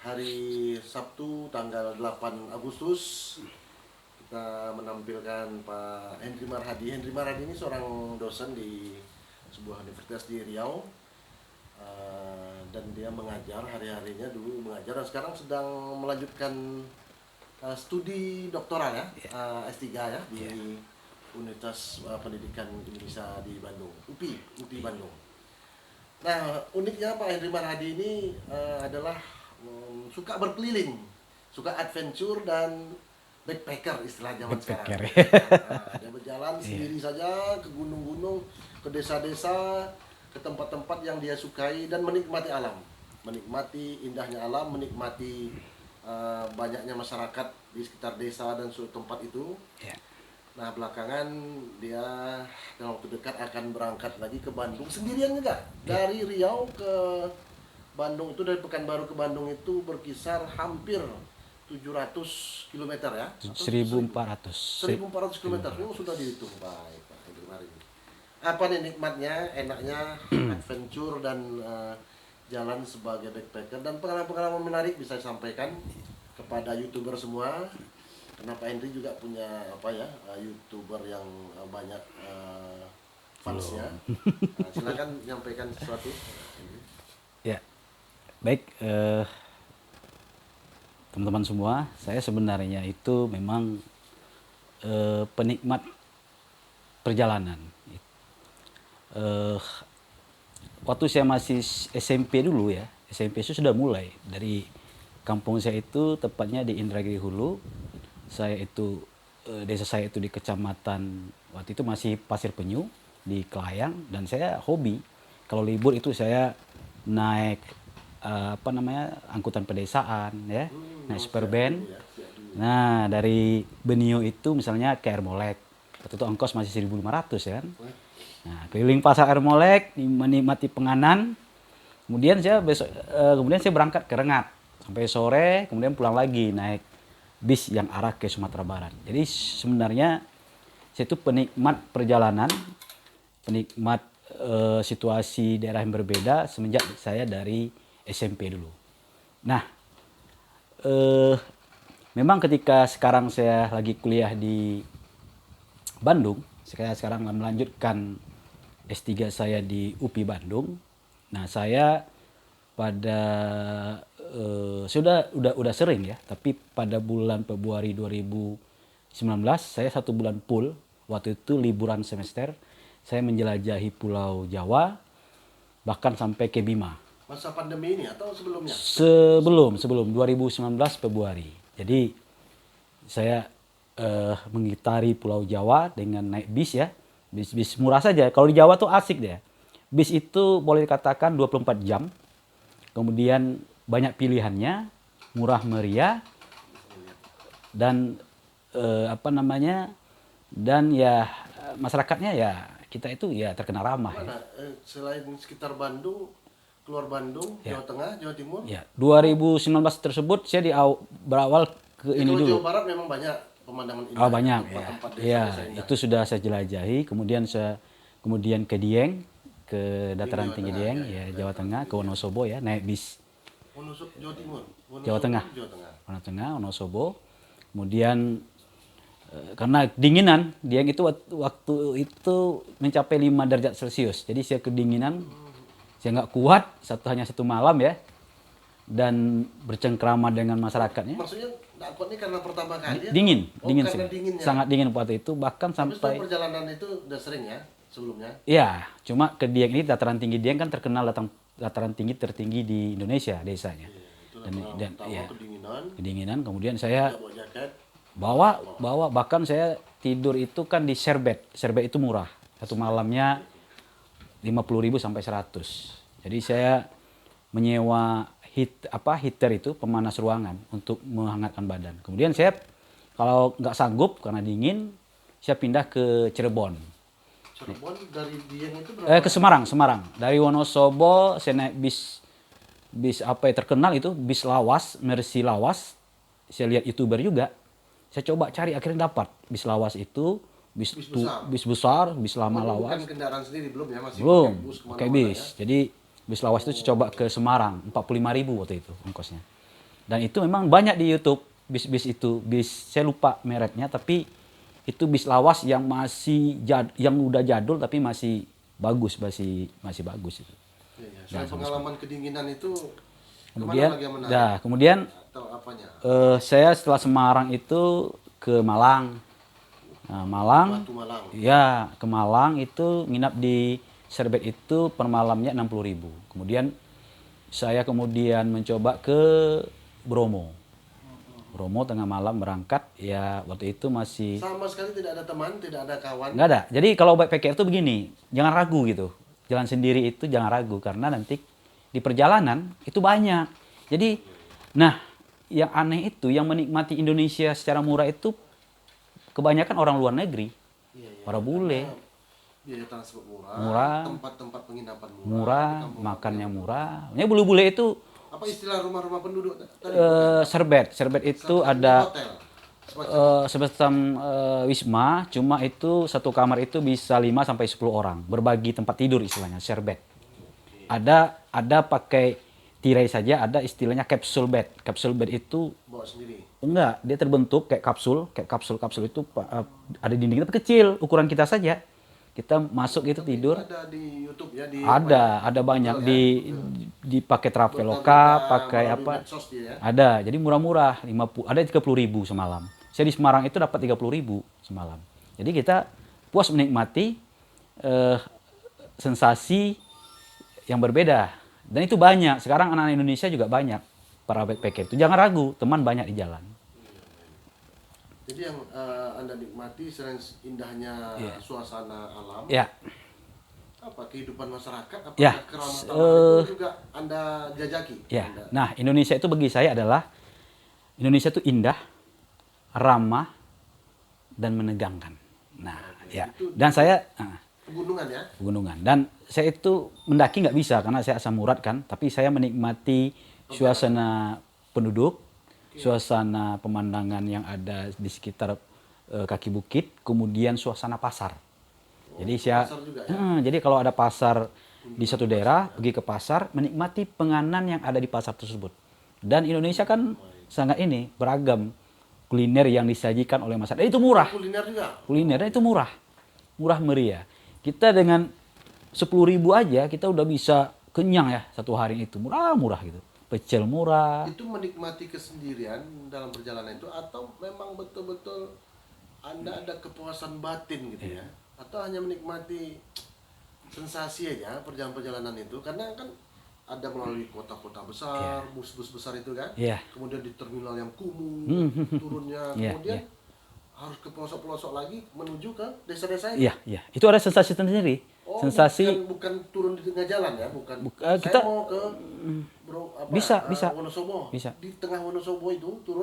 hari Sabtu tanggal 8 Agustus kita menampilkan Pak Henry Marhadi. Henry Marhadi ini seorang dosen di sebuah universitas di Riau. Dan dia mengajar hari-harinya dulu mengajar dan sekarang sedang melanjutkan studi doktoral ya, S3 ya di Universitas Pendidikan Indonesia di Bandung, UPI Bandung. Nah, uniknya Pak Henry Marhadi ini adalah suka berkeliling, suka adventure dan backpacker istilah zaman sekarang. Nah, dia berjalan sendiri saja ke gunung-gunung, ke desa-desa, ke tempat-tempat yang dia sukai dan menikmati alam, menikmati indahnya alam, menikmati banyaknya masyarakat di sekitar desa dan suatu tempat itu. Nah, belakangan dia dalam waktu dekat akan berangkat lagi ke Bandung sendirian juga. Dari Riau ke Bandung itu, dari Pekanbaru ke Bandung itu berkisar hampir 700 km ya. 1400 km. Oh, sudah dihitung baik Pak Henry Marhadi. Apa nih nikmatnya, enaknya adventure dan jalan sebagai backpacker dan pengalaman-pengalaman menarik bisa disampaikan kepada YouTuber semua. Karena Pak Henry juga punya YouTuber yang banyak fansnya. Silakan menyampaikan sesuatu. Ya, baik teman-teman semua, saya sebenarnya itu memang penikmat perjalanan. Waktu saya masih SMP dulu ya, SMP itu sudah mulai dari kampung saya itu tepatnya di Indragiri Hulu. Saya itu desa saya itu di kecamatan waktu itu masih Pasir Penyu di Kelayang, dan saya hobi kalau libur itu saya naik angkutan pedesaan ya, naik superban. Nah, dari Benio itu misalnya ke Air Molek, waktu itu ongkos masih 1.500 kan. Nah, keliling pasar Air Molek, menikmati penganan. Kemudian saya berangkat ke Rengat sampai sore, kemudian pulang lagi naik bis yang arah ke Sumatera Barat. Jadi sebenarnya saya itu penikmat perjalanan, penikmat situasi daerah yang berbeda semenjak saya dari SMP dulu. Nah, memang ketika sekarang saya lagi kuliah di Bandung, saya sekarang melanjutkan S3 saya di UPI Bandung. Nah, saya pada sudah sering ya, tapi pada bulan Februari 2019 saya 1 bulan full, waktu itu liburan semester, saya menjelajahi Pulau Jawa bahkan sampai ke Bima. Masa pandemi ini atau sebelumnya? Sebelum 2019 Februari. Jadi saya mengitari Pulau Jawa dengan naik bis ya. Bis murah saja. Kalau di Jawa tuh asik deh. Bis itu boleh dikatakan 24 jam. Kemudian banyak pilihannya, murah meriah, dan dan ya masyarakatnya ya kita itu ya terkenal ramah. Mana, selain sekitar Bandung, keluar Bandung, Jawa Tengah, Jawa Timur? Ya, 2019 tersebut saya berawal ke ini dulu. Jawa Barat memang banyak pemandangan indah. Banyak ya. Tempat Ya, desa-desa itu sudah saya jelajahi. Kemudian ke Dieng, ke dataran tinggi Dieng, Jawa Tengah, ke Wonosobo ya, naik bis. Wonosobo, Jawa Timur. Jawa Tengah, Wonosobo. Kemudian karena dinginan, Dieng itu waktu itu mencapai 5 derajat Celcius. Jadi saya kedinginan, saya nggak kuat, hanya satu malam ya. Dan bercengkrama dengan masyarakatnya. Maksudnya nggak kuat ini karena pertama kali? Dingin, dinginnya. Sangat dingin waktu itu, bahkan sampai. Perjalanan itu udah sering ya sebelumnya? Iya, cuma ke Dieng ini dataran tinggi Dieng kan terkenal dataran tinggi tertinggi di Indonesia desanya. Dan kedinginan, kemudian saya bawa bahkan saya tidur itu kan di serbet itu murah, satu malamnya 50.000 sampai 100. Jadi saya menyewa heater itu pemanas ruangan untuk menghangatkan badan. Kemudian saya kalau nggak sanggup karena dingin, saya pindah ke Cirebon. Cirebon dari Dieng itu berapa? Ke Semarang. Dari Wonosobo saya naik bis terkenal itu, bis Lawas, Mercy Lawas. Saya lihat YouTuber juga. Saya coba cari, akhirnya dapat bis Lawas itu, bis besar, bis lama Lawas. Bukan kendaraan sendiri belum ya, masih belum, pakai bis. Ya? Jadi bis Lawas itu coba ke Semarang, 45.000 waktu itu ongkosnya. Dan itu memang banyak di YouTube bis-bis itu. Bis saya lupa mereknya tapi itu bis lawas yang masih yang udah jadul tapi masih bagus, masih bagus itu. Iya, soal pengalaman kedinginan itu Kemudian kemana lagi yang menarik? kemudian Atau apanya? saya setelah Semarang itu ke Malang. Nah, Malang, Batu Malang. ya ke Malang itu nginap di Serbet itu per malamnya 60.000. Kemudian saya mencoba ke Bromo. Bromo tengah malam berangkat, ya waktu itu masih Sama sekali tidak ada teman, tidak ada kawan. nggak ada. Jadi kalau backpacker itu begini, jangan ragu gitu. Jalan sendiri itu jangan ragu karena nanti di perjalanan itu banyak. Jadi, nah yang aneh itu yang menikmati Indonesia secara murah itu kebanyakan orang luar negeri, Iya. para bule. Biaya transport murah, Murah. tempat-tempat penginapan murah, Murah, di kampung makannya kampung. murah. Ya bule-bule itu Apa istilah rumah-rumah penduduk tadi? serbet. Serbet itu Satu ada hotel. Semacam semacam wisma, cuma itu satu kamar itu bisa 5 sampai 10 orang, berbagi tempat tidur istilahnya, serbet. Ada pakai tirai saja, ada istilahnya capsule bed. Capsule bed itu bawa sendiri. enggak, dia terbentuk kayak kapsul itu ada dindingnya tapi kecil, ukuran kita saja. Kita masuk itu Tapi tidur. ada di YouTube ya, di Ada banyak Google ya? di pakai Traveloka, Berita-berita pakai melalui apa? medsos dia ya. Ada, jadi murah-murah, 50, ada 30.000 semalam. Saya di Semarang itu dapat 30.000 semalam. Jadi kita puas menikmati sensasi yang berbeda. Dan itu banyak. Sekarang anak-anak Indonesia juga banyak para backpacker itu. Jangan ragu, teman banyak di jalan. Jadi yang Anda nikmati selain indahnya suasana alam, Ya, apa kehidupan masyarakat, apakah Ya, keramah tamahan itu juga Anda jajaki? ya. Anda- Nah, Indonesia itu bagi saya adalah Indonesia itu indah, ramah, dan menegangkan. Nah, ya. Dan saya Pegunungan ya? pegunungan. Dan saya itu mendaki nggak bisa karena saya asam urat kan, tapi saya menikmati suasana penduduk, suasana pemandangan yang ada di sekitar kaki bukit, kemudian suasana pasar. Jadi pasar juga ya? jadi kalau ada pasar di satu daerah, pergi ke pasar, menikmati penganan yang ada di pasar tersebut. Dan Indonesia kan sangat beragam kuliner yang disajikan oleh masyarakat. Itu murah. Kuliner juga? Kulinernya itu murah meriah. Kita dengan 10.000 aja kita udah bisa kenyang ya satu hari itu, murah gitu. Pecel murah. Itu menikmati kesendirian dalam perjalanan itu atau memang betul-betul Anda ada kepuasan batin gitu ya? Atau hanya menikmati sensasi aja perjalanan itu? Karena kan ada melalui kota-kota besar, bus-bus besar itu kan? Iya. Kemudian di terminal yang kumuh, turunnya, Iya, kemudian harus ke pelosok-pelosok lagi menuju ke desa-desa Iya. Itu ada sensasi tersendiri. Oh, Sensasi bukan turun di tengah jalan ya, bukan. kita Saya mau ke bisa. Wonosobo. Bisa. Di tengah Wonosobo itu turun